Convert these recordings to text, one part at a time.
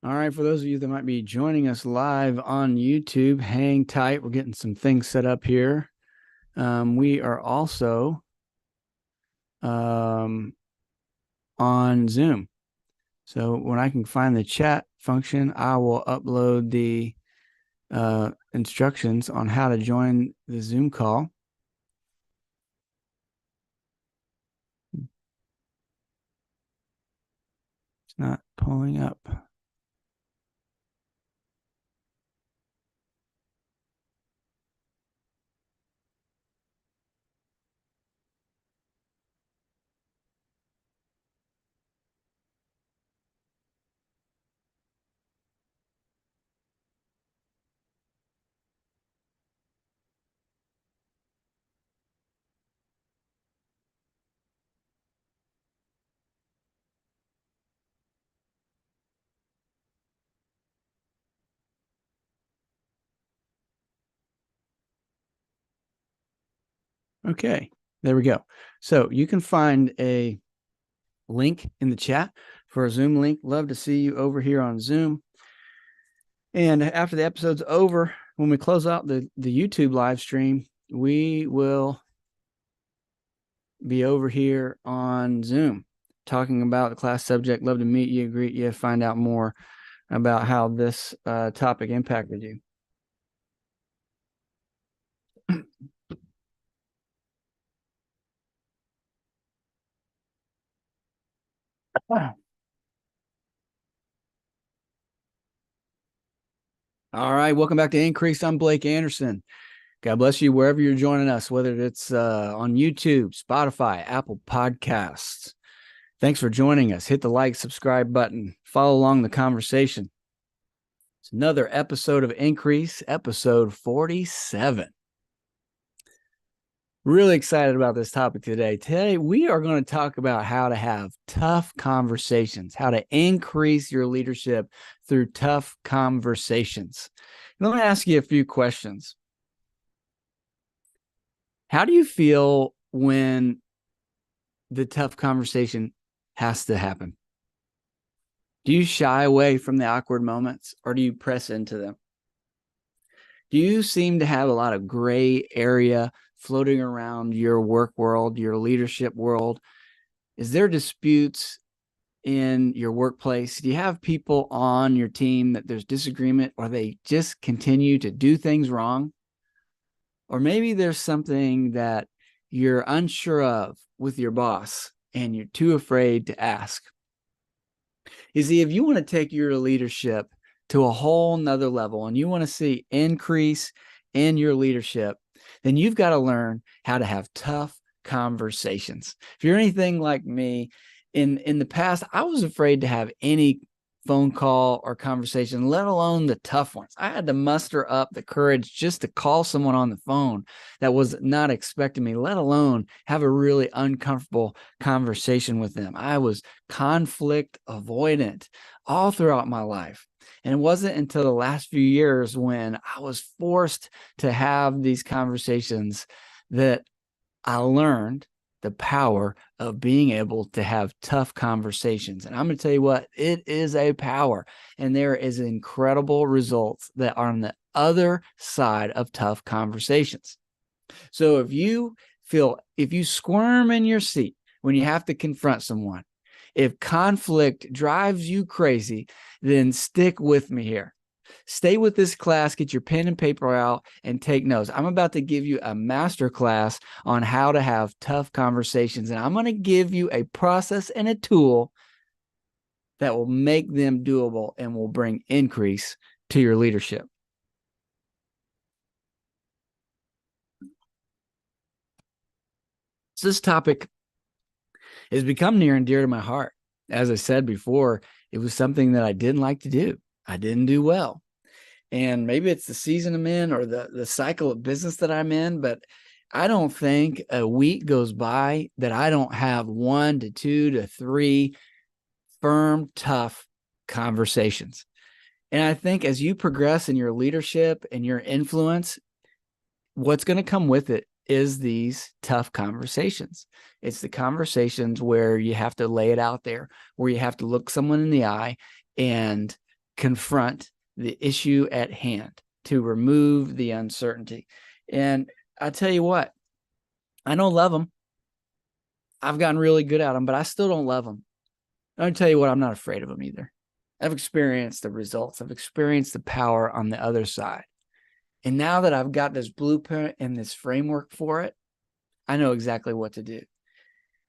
All right, for those of you that might be joining us live on YouTube, hang tight. We're getting some things set up here. We are also on Zoom. So when I can find the chat function, I will upload the instructions on how to join the Zoom call. It's not pulling up. Okay, there we go. So you can find a link in the chat for a Zoom link. Love to see you over here on Zoom. And after the episode's over, when we close out the YouTube live stream, we will be over here on Zoom talking about the class subject. Love to meet you, greet you, find out more about how this topic impacted you. All right, welcome back to Increase. I'm Blake Anderson. God bless you wherever you're joining us, whether it's on YouTube, Spotify, Apple Podcasts. Thanks for joining us. Hit the like, subscribe button. Follow along the conversation. It's another episode of Increase, episode 47. Really excited about this topic today. Today, we are going to talk about how to have tough conversations, how to increase your leadership through tough conversations. Let me ask you a few questions. How do you feel when the tough conversation has to happen? Do you shy away from the awkward moments, or do you press into them? Do you seem to have a lot of gray area floating around your work world, your leadership world? Is there disputes in your workplace? Do you have people on your team that there's disagreement, or they just continue to do things wrong? Or maybe there's something that you're unsure of with your boss and you're too afraid to ask. You see, if you want to take your leadership to a whole nother level and you want to see increase in your leadership, then you've got to learn how to have tough conversations. If you're anything like me, in the past, I was afraid to have any phone call or conversation, let alone the tough ones. I had to muster up the courage just to call someone on the phone that was not expecting me, let alone have a really uncomfortable conversation with them. I was conflict avoidant all throughout my life. And it wasn't until the last few years when I was forced to have these conversations that I learned the power of being able to have tough conversations. And I'm going to tell you what, it is a power. And there is incredible results that are on the other side of tough conversations. So if you squirm in your seat when you have to confront someone, if conflict drives you crazy, then stick with me here. Stay with this class, get your pen and paper out, and take notes. I'm about to give you a master class on how to have tough conversations, and I'm going to give you a process and a tool that will make them doable and will bring increase to your leadership. So this topic has become near and dear to my heart. As I said before, it was something that I didn't like to do. I didn't do well. And maybe it's the season I'm in or the cycle of business that I'm in, but I don't think a week goes by that I don't have 1 to 2 to 3 firm, tough conversations. And I think as you progress in your leadership and your influence, what's going to come with it is these tough conversations. It's the conversations where you have to lay it out there, where you have to look someone in the eye and confront the issue at hand, to remove the uncertainty. And I tell you what, I don't love them. I've gotten really good at them, but I still don't love them. I'll tell you what, I'm not afraid of them either. I've experienced the results. I've experienced the power on the other side. And now that I've got this blueprint and this framework for it, I know exactly what to do.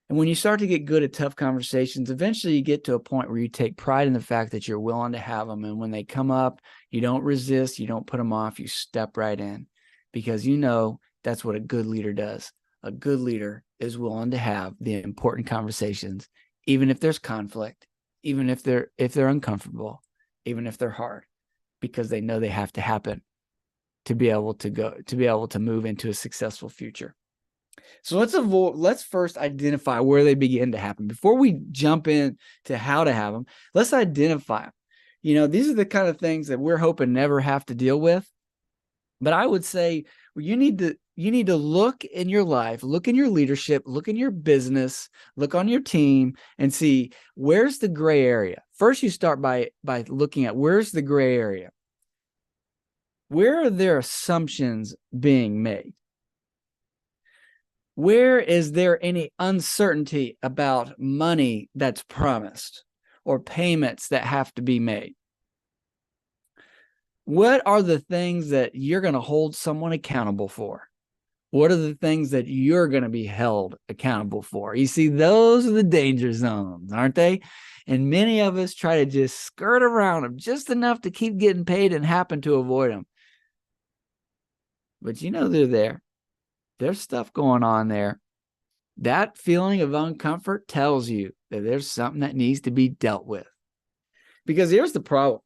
And when you start to get good at tough conversations, eventually you get to a point where you take pride in the fact that you're willing to have them. And when they come up, you don't resist, you don't put them off, you step right in, because you know that's what a good leader does. A good leader is willing to have the important conversations, even if there's conflict, even if they're uncomfortable, even if they're hard, because they know they have to happen to be able to move into a successful future. So let's first identify where they begin to happen. Before we jump in to how to have them, let's identify them. You know, these are the kind of things that we're hoping never have to deal with. But I would say you need to look in your life, look in your leadership, look in your business, look on your team, and see where's the gray area. First, you start by looking at where's the gray area. Where are their assumptions being made? Where is there any uncertainty about money that's promised or payments that have to be made? What are the things that you're going to hold someone accountable for? What are the things that you're going to be held accountable for? You see, those are the danger zones, aren't they? And many of us try to just skirt around them just enough to keep getting paid and happen to avoid them. But you know they're there. There's stuff going on there. That feeling of uncomfort tells you that there's something that needs to be dealt with. Because here's the problem.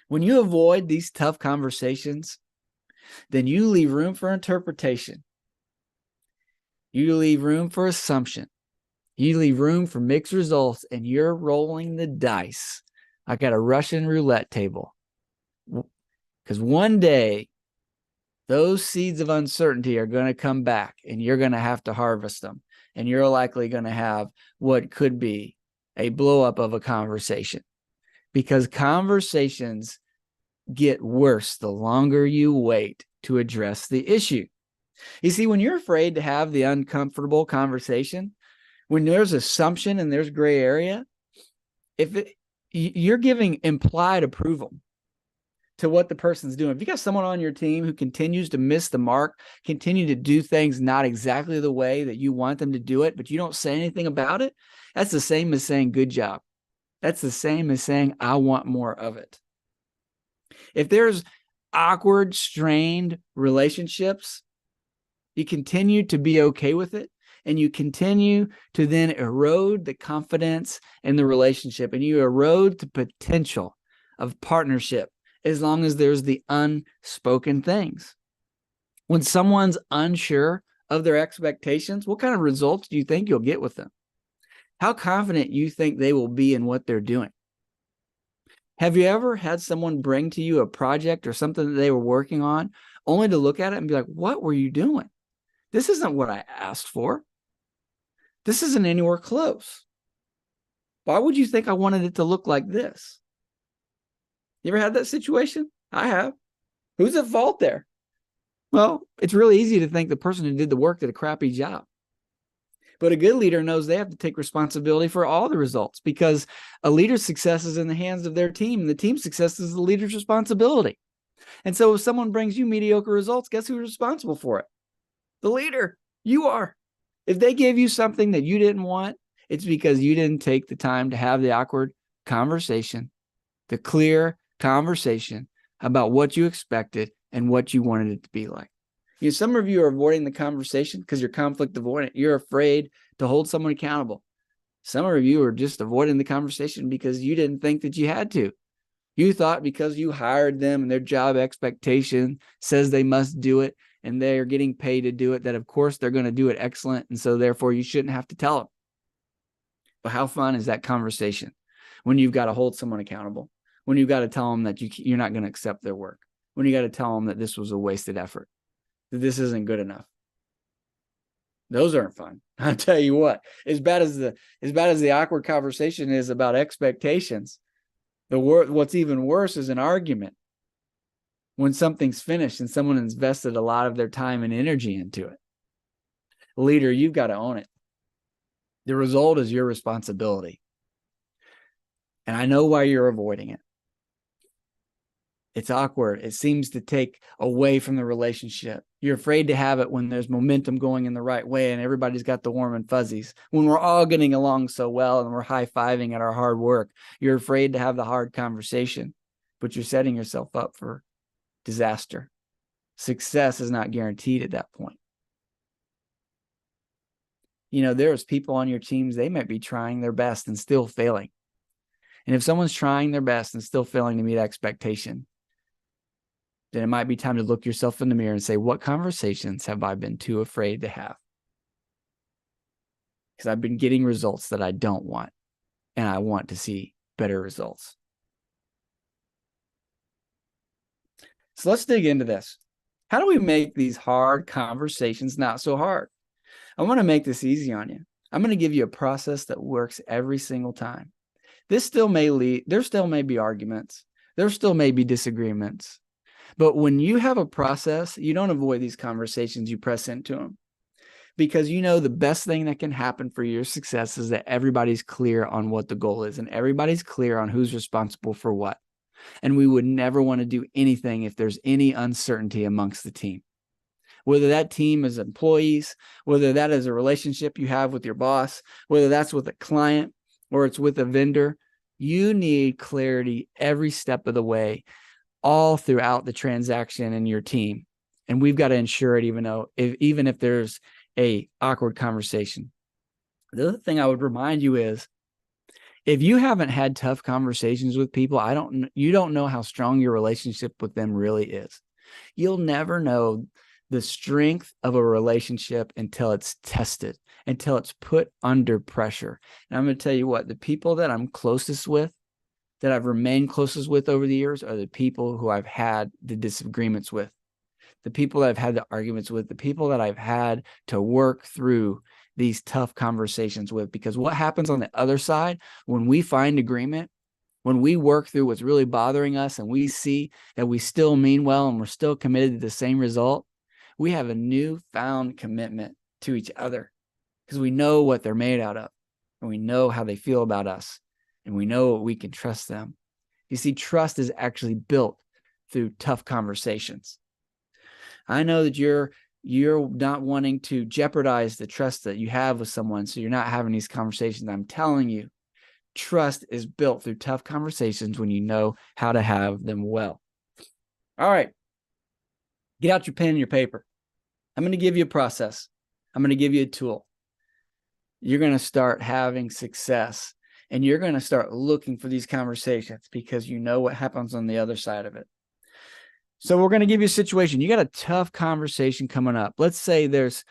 When you avoid these tough conversations, then you leave room for interpretation. You leave room for assumption. You leave room for mixed results, and you're rolling the dice like at a Russian roulette table. Because one day, those seeds of uncertainty are going to come back, and you're going to have to harvest them. And you're likely going to have what could be a blow up of a conversation, because conversations get worse the longer you wait to address the issue. You see, when you're afraid to have the uncomfortable conversation, when there's assumption and there's gray area, you're giving implied approval to what the person's doing. If you got someone on your team who continues to miss the mark, continue to do things not exactly the way that you want them to do it, but you don't say anything about it, that's the same as saying good job. That's the same as saying I want more of it. If there's awkward, strained relationships, you continue to be okay with it, and you continue to then erode the confidence in the relationship, and you erode the potential of partnership as long as there's the unspoken things. When someone's unsure of their expectations, what kind of results do you think you'll get with them? How confident you think they will be in what they're doing? Have you ever had someone bring to you a project or something that they were working on only to look at it and be like, what were you doing? This isn't what I asked for. This isn't anywhere close. Why would you think I wanted it to look like this? You ever had that situation? I have. Who's at fault there? Well, it's really easy to think the person who did the work did a crappy job. But a good leader knows they have to take responsibility for all the results, because a leader's success is in the hands of their team, and the team's success is the leader's responsibility. And so if someone brings you mediocre results, guess who's responsible for it? The leader. You are. If they gave you something that you didn't want, it's because you didn't take the time to have the awkward conversation, the clear conversation about what you expected and what you wanted it to be like. You know, some of you are avoiding the conversation because you're conflict avoidant. You're afraid to hold someone accountable. Some of you are just avoiding the conversation because you didn't think that you had to. You thought because you hired them and their job expectation says they must do it and they're getting paid to do it, that of course they're going to do it excellent, and so therefore you shouldn't have to tell them. But how fun is that conversation when you've got to hold someone accountable, when you've got to tell them that you're not going to accept their work, when you got to tell them that this was a wasted effort, that this isn't good enough? Those aren't fun. I'll tell you what, as bad as the awkward conversation is about expectations, What's even worse is an argument when something's finished and someone invested a lot of their time and energy into it. Leader, you've got to own it. The result is your responsibility. And I know why you're avoiding it. It's awkward. It seems to take away from the relationship. You're afraid to have it when there's momentum going in the right way and everybody's got the warm and fuzzies. When we're all getting along so well and we're high-fiving at our hard work, you're afraid to have the hard conversation, but you're setting yourself up for disaster. Success is not guaranteed at that point. There's people on your teams, they might be trying their best and still failing. And if someone's trying their best and still failing to meet expectation, then it might be time to look yourself in the mirror and say, what conversations have I been too afraid to have? Because I've been getting results that I don't want, and I want to see better results. So let's dig into this. How do we make these hard conversations not so hard? I want to make this easy on you. I'm going to give you a process that works every single time. There still may be arguments. There still may be disagreements. But when you have a process, you don't avoid these conversations, you press into them. Because the best thing that can happen for your success is that everybody's clear on what the goal is and everybody's clear on who's responsible for what. And we would never want to do anything if there's any uncertainty amongst the team. Whether that team is employees, whether that is a relationship you have with your boss, whether that's with a client or it's with a vendor, you need clarity every step of the way, all throughout the transaction and your team. And we've got to ensure it even if there's a awkward conversation. The other thing I would remind you is, if you haven't had tough conversations with people, you don't know how strong your relationship with them really is. You'll never know the strength of a relationship until it's tested, until it's put under pressure. And I'm going to tell you what, the people that I'm closest with, that I've remained closest with over the years, are the people who I've had the disagreements with, the people that I've had the arguments with, the people that I've had to work through these tough conversations with. Because what happens on the other side, when we find agreement, when we work through what's really bothering us and we see that we still mean well and we're still committed to the same result, we have a newfound commitment to each other because we know what they're made out of and we know how they feel about us and we know we can trust them. You see, trust is actually built through tough conversations. I know that you're not wanting to jeopardize the trust that you have with someone, so you're not having these conversations. I'm telling you, trust is built through tough conversations when you know how to have them well. All right. Get out your pen and your paper. I'm going to give you a process. I'm going to give you a tool. You're going to start having success, and you're going to start looking for these conversations because you know what happens on the other side of it. So we're going to give you a situation. You got a tough conversation coming up. Let's say there's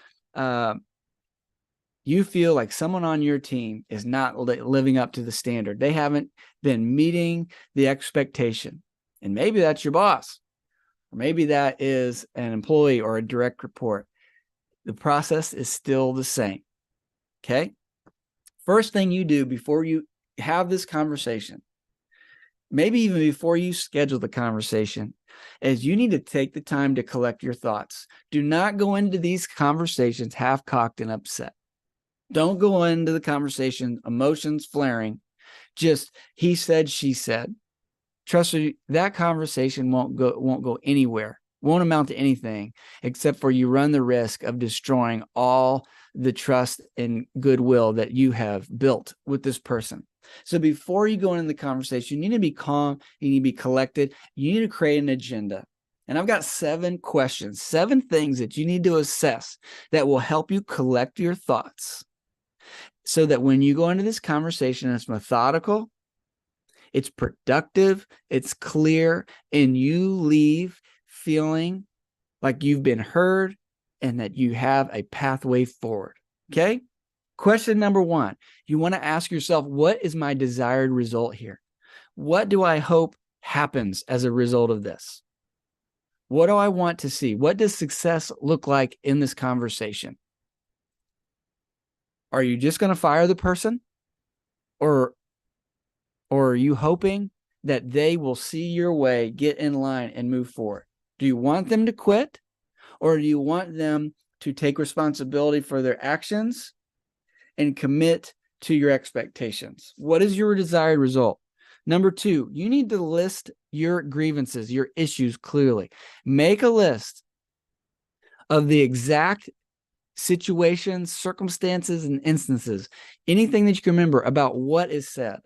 you feel like someone on your team is not living up to the standard. They haven't been meeting the expectation. And maybe that's your boss, or maybe that is an employee or a direct report. The process is still the same. Okay. First thing you do before you have this conversation, maybe even before you schedule the conversation, is you need to take the time to collect your thoughts. Do not go into these conversations half-cocked and upset. Don't go into the conversation emotions flaring. Just he said, she said. Trust me, that conversation won't go anywhere. Won't amount to anything except for you run the risk of destroying all the trust and goodwill that you have built with this person. So before you go into the conversation, you need to be calm, you need to be collected, you need to create an agenda. And I've got 7 questions, 7 things that you need to assess that will help you collect your thoughts so that when you go into this conversation, it's methodical, it's productive, it's clear, and you leave feeling like you've been heard and that you have a pathway forward. Okay? Question number 1, you want to ask yourself, what is my desired result here? What do I hope happens as a result of this? What do I want to see? What does success look like in this conversation? Are you just going to fire the person? Or are you hoping that they will see your way, get in line, and move forward? Do you want them to quit, or do you want them to take responsibility for their actions and commit to your expectations? What is your desired result? Number 2, you need to list your grievances, your issues clearly. Make a list of the exact situations, circumstances, and instances, anything that you can remember about what is said.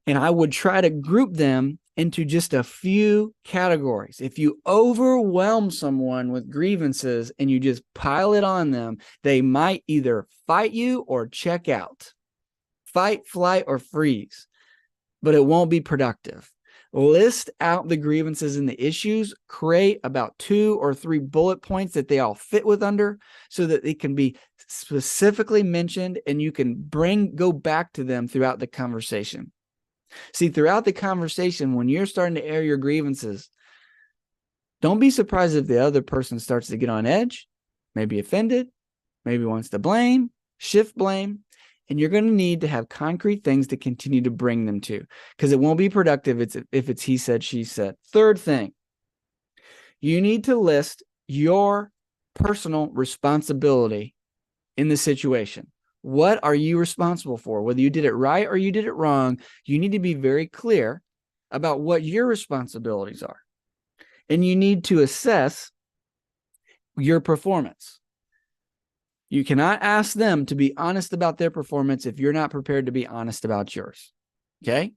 And I would try to group them into just a few categories. If you overwhelm someone with grievances and you just pile it on them, they might either fight you or check out. Fight, flight, or freeze, but it won't be productive. List out the grievances and the issues, create about 2 or 3 bullet points that they all fit with under so that they can be specifically mentioned and you can go back to them throughout the conversation. See, throughout the conversation, when you're starting to air your grievances, don't be surprised if the other person starts to get on edge, maybe offended, maybe wants to blame, shift blame, and you're going to need to have concrete things to continue to bring them to, because it won't be productive if it's he said, she said. Third thing, you need to list your personal responsibility in the situation. What are you responsible for? Whether you did it right or you did it wrong, you need to be very clear about what your responsibilities are. And you need to assess your performance. You cannot ask them to be honest about their performance if you're not prepared to be honest about yours. Okay?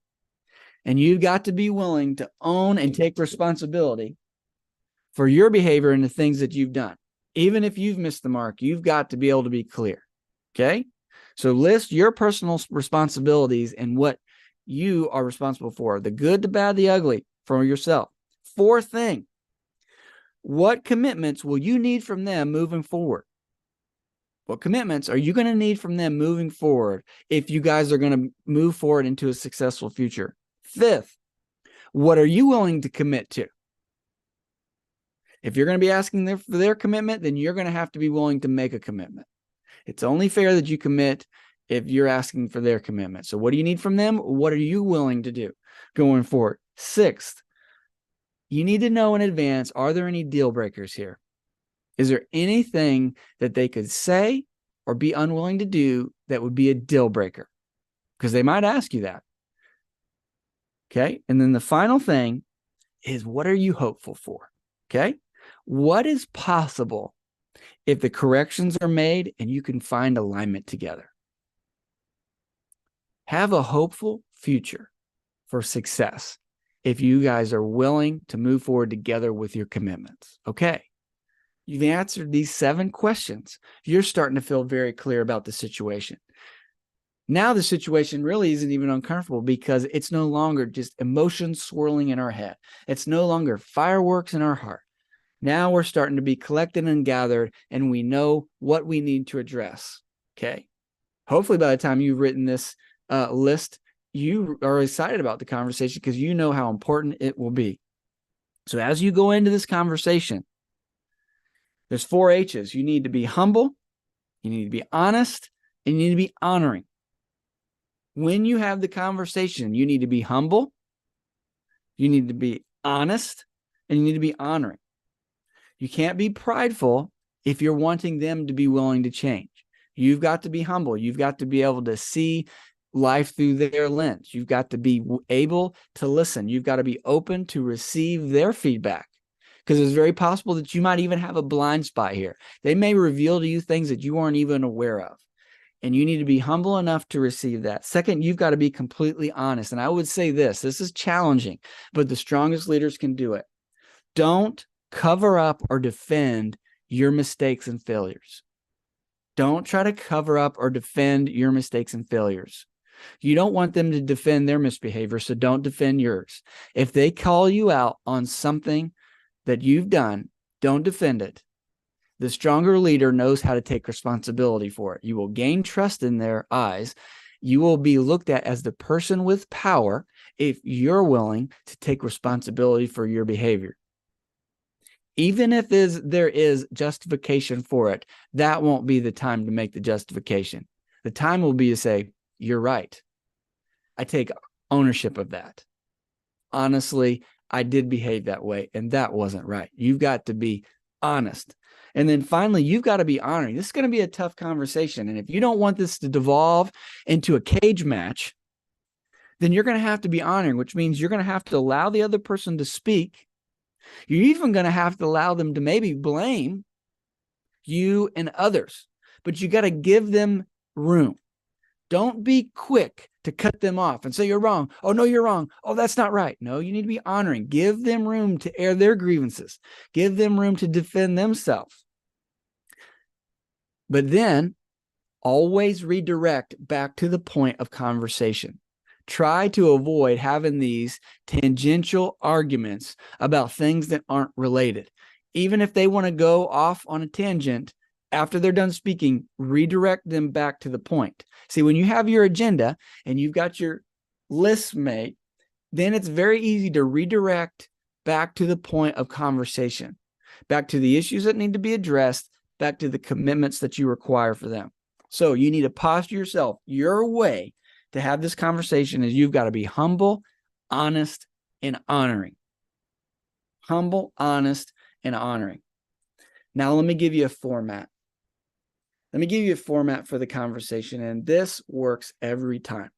And you've got to be willing to own and take responsibility for your behavior and the things that you've done. Even if you've missed the mark, you've got to be able to be clear. Okay? So list your personal responsibilities and what you are responsible for, the good, the bad, the ugly, for yourself. Fourth thing, what commitments will you need from them moving forward? What commitments are you going to need from them moving forward if you guys are going to move forward into a successful future? Fifth, what are you willing to commit to? If you're going to be asking for their commitment, then you're going to have to be willing to make a commitment. It's only fair that you commit if you're asking for their commitment. So what do you need from them? What are you willing to do going forward? Sixth, you need to know in advance, are there any deal breakers here? Is there anything that they could say or be unwilling to do that would be a deal breaker? Because they might ask you that. Okay. And then the final thing is, what are you hopeful for? Okay. What is possible if the corrections are made and you can find alignment together? Have a hopeful future for success if you guys are willing to move forward together with your commitments. Okay. You've answered these 7 questions. You're starting to feel very clear about the situation. Now the situation really isn't even uncomfortable because it's no longer just emotions swirling in our head. It's no longer fireworks in our heart. Now we're starting to be collected and gathered, and we know what we need to address. Okay. Hopefully by the time you've written this list, you are excited about the conversation because you know how important it will be. So as you go into this conversation, there's 4 H's. You need to be humble, you need to be honest, and you need to be honoring. When you have the conversation, you need to be humble, you need to be honest, and you need to be honoring. You can't be prideful if you're wanting them to be willing to change. You've got to be humble. You've got to be able to see life through their lens. You've got to be able to listen. You've got to be open to receive their feedback, because it's very possible that you might even have a blind spot here. They may reveal to you things that you aren't even aware of, and you need to be humble enough to receive that. Second, you've got to be completely honest. And I would say this is challenging, but the strongest leaders can do it. Don't cover up or defend your mistakes and failures. Don't try to cover up or defend your mistakes and failures. You don't want them to defend their misbehavior, so don't defend yours. If they call you out on something that you've done, don't defend it. The stronger leader knows how to take responsibility for it. You will gain trust in their eyes. You will be looked at as the person with power if you're willing to take responsibility for your behavior. Even if there is justification for it, that won't be the time to make the justification. The time will be to say, you're right. I take ownership of that. honestly, I did behave that way, and that wasn't right. You've got to be honest. And then finally, you've got to be honoring. This is going to be a tough conversation. And if you don't want this to devolve into a cage match, then you're going to have to be honoring, which means you're going to have to allow the other person to speak. You're even going to have to allow them to maybe blame you and others, but you got to give them room. Don't be quick to cut them off and say, you're wrong. Oh, no, you're wrong. Oh, that's not right. No, you need to be honoring. Give them room to air their grievances. Give them room to defend themselves. But then always redirect back to the point of conversation. Try to avoid having these tangential arguments about things that aren't related. Even if they want to go off on a tangent, after they're done speaking, redirect them back to the point. See, when you have your agenda and you've got your list made, then it's very easy to redirect back to the point of conversation, back to the issues that need to be addressed, back to the commitments that you require for them. So you need to posture yourself. Your way to have this conversation is you've got to be humble, honest, and honoring. Humble, honest, and honoring. Now, let me give you a format. Let me give you a format for the conversation, and this works every time.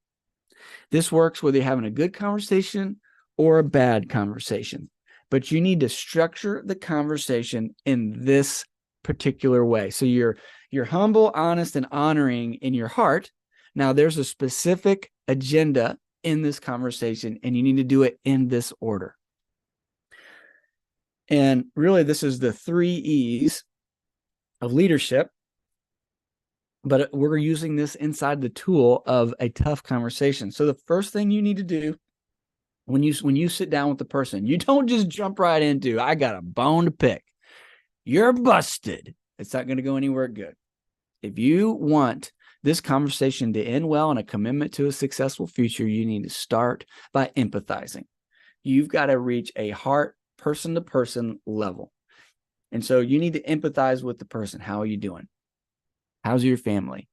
This works whether you're having a good conversation or a bad conversation, but you need to structure the conversation in this particular way. So you're humble, honest, and honoring in your heart. Now, there's a specific agenda in this conversation, and you need to do it in this order. And really, this is the 3 E's of leadership, but we're using this inside the tool of a tough conversation. So the first thing you need to do when you sit down with the person, you don't just jump right into, I got a bone to pick. You're busted. It's not going to go anywhere good. If you want this conversation to end well and a commitment to a successful future, you need to start by empathizing. You've got to reach a heart, person-to-person level. And so you need to empathize with the person. How are you doing? How's your family?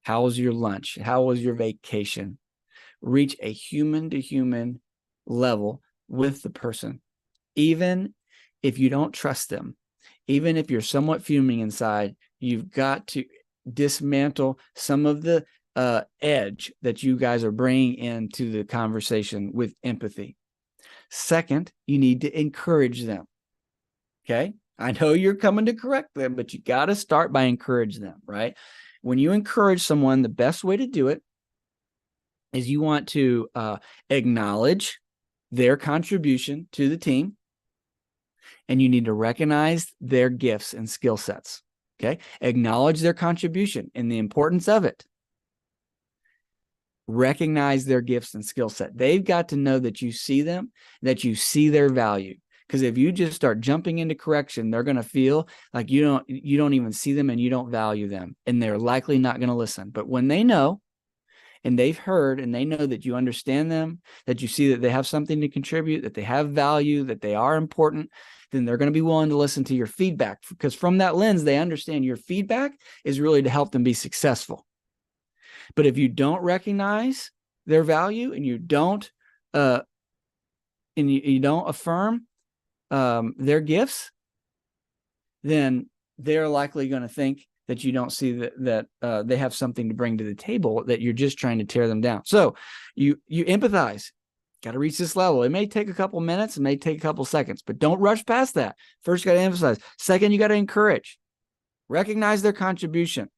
How was your lunch? How was your vacation? Reach a human-to-human level with the person. Even if you don't trust them, even if you're somewhat fuming inside, you've got to dismantle some of the edge that you guys are bringing into the conversation with empathy. Second, you need to encourage them. Okay? I know you're coming to correct them, but you got to start by encouraging them, right? When you encourage someone, the best way to do it is you want to acknowledge their contribution to the team, and you need to recognize their gifts and skill sets. Okay? Acknowledge their contribution and the importance of it. Recognize their gifts and skill set. They've got to know that you see them, that you see their value. Because if you just start jumping into correction, they're going to feel like you don't even see them and you don't value them, and they're likely not going to listen. But when they know and they've heard and they know that you understand them, that you see that they have something to contribute, that they have value, that they are important, then they're going to be willing to listen to your feedback, because from that lens, they understand your feedback is really to help them be successful. But if you don't recognize their value and you don't you don't affirm their gifts, then they're likely going to think that you don't see that they have something to bring to the table, that you're just trying to tear them down. So you empathize. Got to reach this level. It may take a couple minutes, it may take a couple seconds, but don't rush past that. First, you got to emphasize. Second, you got to encourage. Recognize their contribution,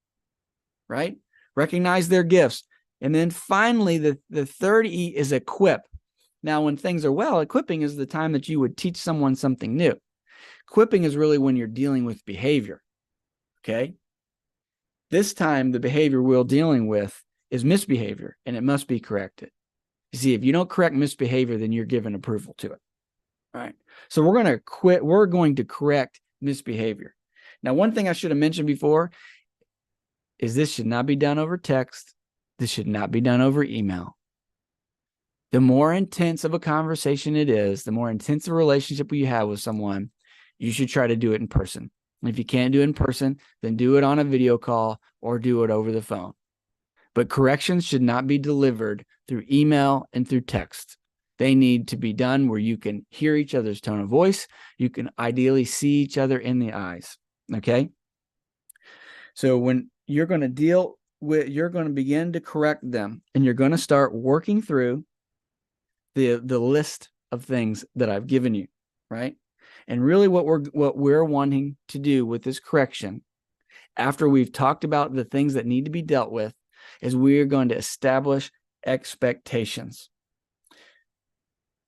right? Recognize their gifts. And then finally, the third E is equip. Now, when things are well, equipping is the time that you would teach someone something new. Equipping is really when you're dealing with behavior, okay? This time, the behavior we're dealing with is misbehavior, and it must be corrected. You see, if you don't correct misbehavior, then you're given approval to it. All right. So we're going to correct misbehavior. Now, one thing I should have mentioned before is this should not be done over text. This should not be done over email. The more intense of a conversation it is, the more intense a relationship you have with someone, you should try to do it in person. If you can't do it in person, then do it on a video call or do it over the phone. But corrections should not be delivered through email and through text. They need to be done where you can hear each other's tone of voice. You can ideally see each other in the eyes. Okay. So when you're going to begin to correct them, and you're going to start working through the list of things that I've given you, right? And really what we're wanting to do with this correction, after we've talked about the things that need to be dealt with, is we're going to establish expectations.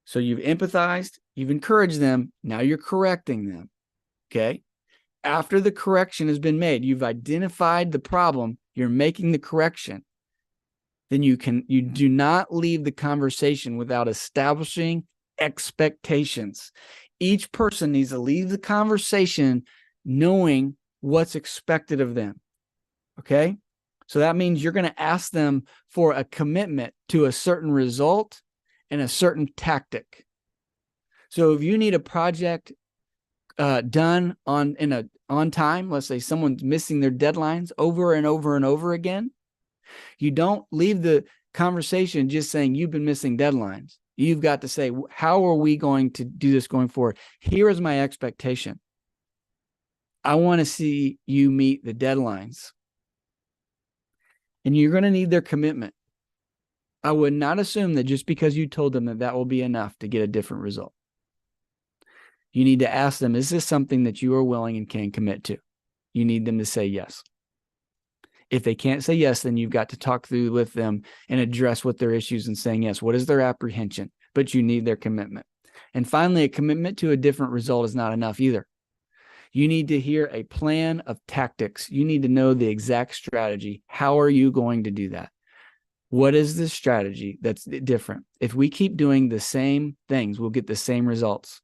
So you've empathized, you've encouraged them, now you're correcting them. Okay? After the correction has been made, you've identified the problem, you're making the correction. Then you do not leave the conversation without establishing expectations. Each person needs to leave the conversation knowing what's expected of them. Okay? So that means you're going to ask them for a commitment to a certain result and a certain tactic. So if you need a project done on time, let's say someone's missing their deadlines over and over and over again, you don't leave the conversation just saying you've been missing deadlines. You've got to say, how are we going to do this going forward? Here is my expectation. I want to see you meet the deadlines. And you're going to need their commitment. I would not assume that just because you told them that will be enough to get a different result. You need to ask them, is this something that you are willing and can commit to? You need them to say yes. If they can't say yes, then you've got to talk through with them and address what their issues and saying yes. What is their apprehension? But you need their commitment. And finally, a commitment to a different result is not enough either. You need to hear a plan of tactics. You need to know the exact strategy. How are you going to do that? What is the strategy that's different? If we keep doing the same things, we'll get the same results.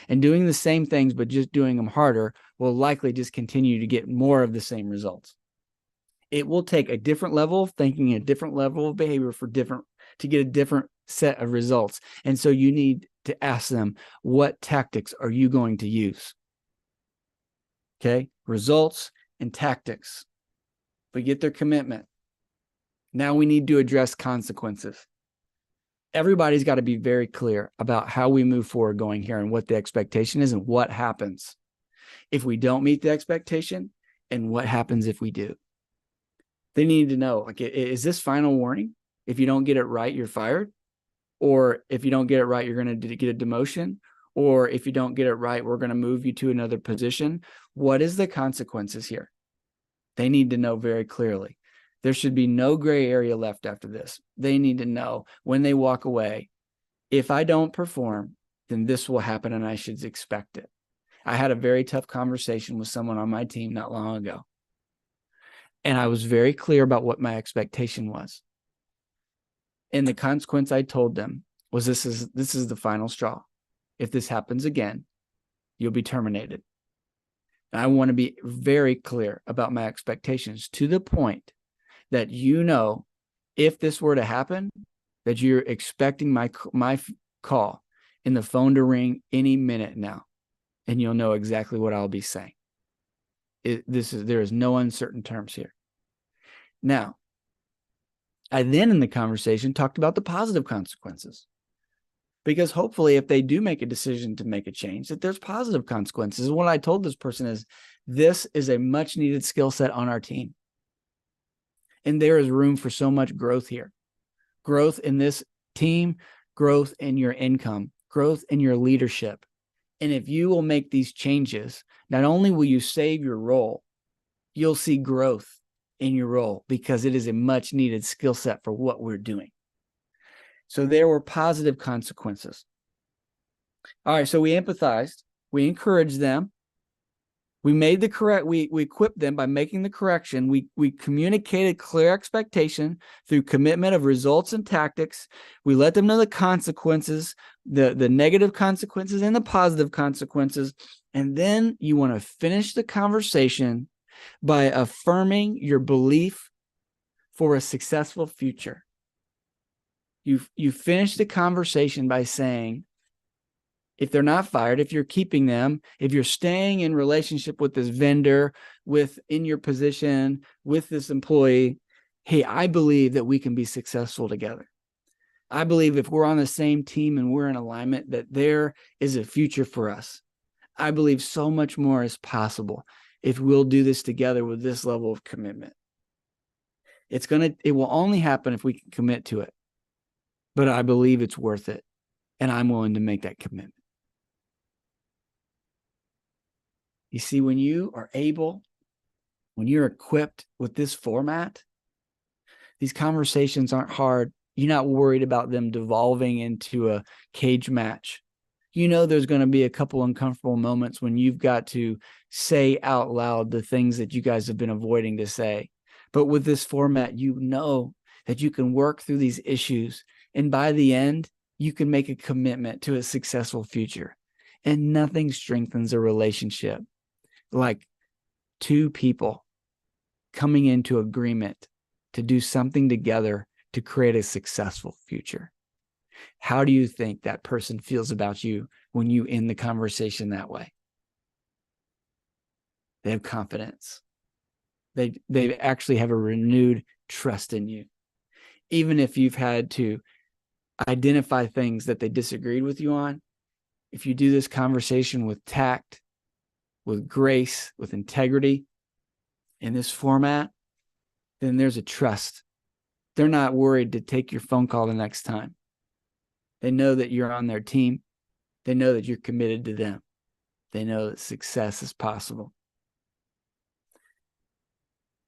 And doing the same things, but just doing them harder, will likely just continue to get more of the same results. It will take a different level of thinking, a different level of behavior to get a different set of results. And so you need to ask them, what tactics are you going to use? Okay, results and tactics. We get their commitment. Now we need to address consequences. Everybody's got to be very clear about how we move forward going here and what the expectation is and what happens if we don't meet the expectation and what happens if we do. They need to know, like, is this final warning? If you don't get it right, you're fired. Or if you don't get it right, you're going to get a demotion. Or if you don't get it right, we're going to move you to another position. What is the consequences here? They need to know very clearly. There should be no gray area left after this. They need to know when they walk away, if I don't perform, then this will happen and I should expect it. I had a very tough conversation with someone on my team not long ago. And I was very clear about what my expectation was. And the consequence I told them was, this is the final straw. If this happens again, you'll be terminated. And I want to be very clear about my expectations to the point that, if this were to happen, that you're expecting my call and the phone to ring any minute now, and you'll know exactly what I'll be saying. There is no uncertain terms here. Now, I then in the conversation talked about the positive consequences, because hopefully if they do make a decision to make a change, that there's positive consequences. And what I told this person is, this is a much needed skill set on our team. And there is room for so much growth here. Growth in this team, growth in your income, growth in your leadership. And if you will make these changes, not only will you save your role, you'll see growth in your role, because it is a much needed skill set for what we're doing. So there were positive consequences. All right, so we empathized, we encouraged them, we made the correct, we equipped them by making the correction, we communicated clear expectation through commitment of results and tactics, we let them know the consequences, the negative consequences and the positive consequences, and then you want to finish the conversation by affirming your belief for a successful future. You finish the conversation by saying, if they're not fired, if you're keeping them, if you're staying in relationship with this vendor, in your position, with this employee, hey, I believe that we can be successful together. I believe if we're on the same team and we're in alignment, that there is a future for us. I believe so much more is possible if we'll do this together with this level of commitment. It will only happen if we can commit to it. But I believe it's worth it. And I'm willing to make that commitment. You see, when you are able, when you're equipped with this format, these conversations aren't hard. You're not worried about them devolving into a cage match. You know there's going to be a couple uncomfortable moments when you've got to say out loud the things that you guys have been avoiding to say. But with this format, you know that you can work through these issues. And by the end, you can make a commitment to a successful future. And nothing strengthens a relationship like two people coming into agreement to do something together to create a successful future. How do you think that person feels about you when you end the conversation that way? They have confidence. They actually have a renewed trust in you. Even if you've had to identify things that they disagreed with you on, if you do this conversation with tact, with grace, with integrity in this format, then there's a trust. They're not worried to take your phone call the next time. They know that you're on their team. They know that you're committed to them. They know that success is possible.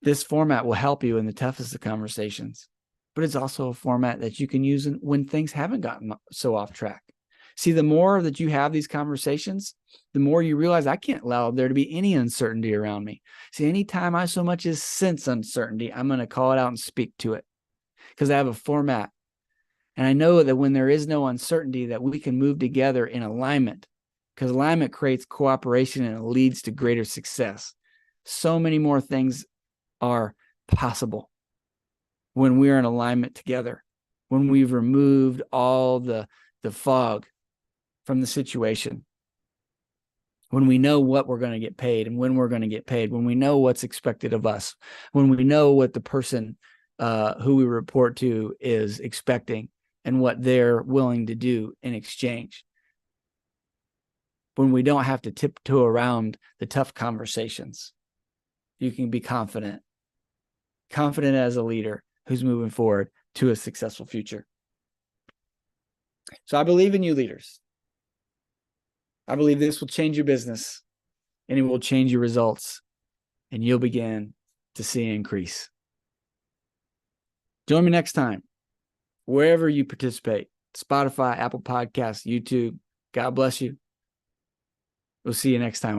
This format will help you in the toughest of conversations, but it's also a format that you can use when things haven't gotten so off track. See, the more that you have these conversations, the more you realize I can't allow there to be any uncertainty around me. See, anytime I so much as sense uncertainty, I'm going to call it out and speak to it because I have a format. And I know that when there is no uncertainty, that we can move together in alignment, because alignment creates cooperation and it leads to greater success. So many more things are possible when we're in alignment together, when we've removed all the fog from the situation, when we know what we're going to get paid and when we're going to get paid, when we know what's expected of us, when we know what the person who we report to is expecting and what they're willing to do in exchange. When we don't have to tiptoe around the tough conversations, you can be confident as a leader who's moving forward to a successful future. So I believe in you, leaders. I believe this will change your business and it will change your results, and you'll begin to see an increase. Join me next time, wherever you participate, Spotify, Apple Podcasts, YouTube. God bless you. We'll see you next time.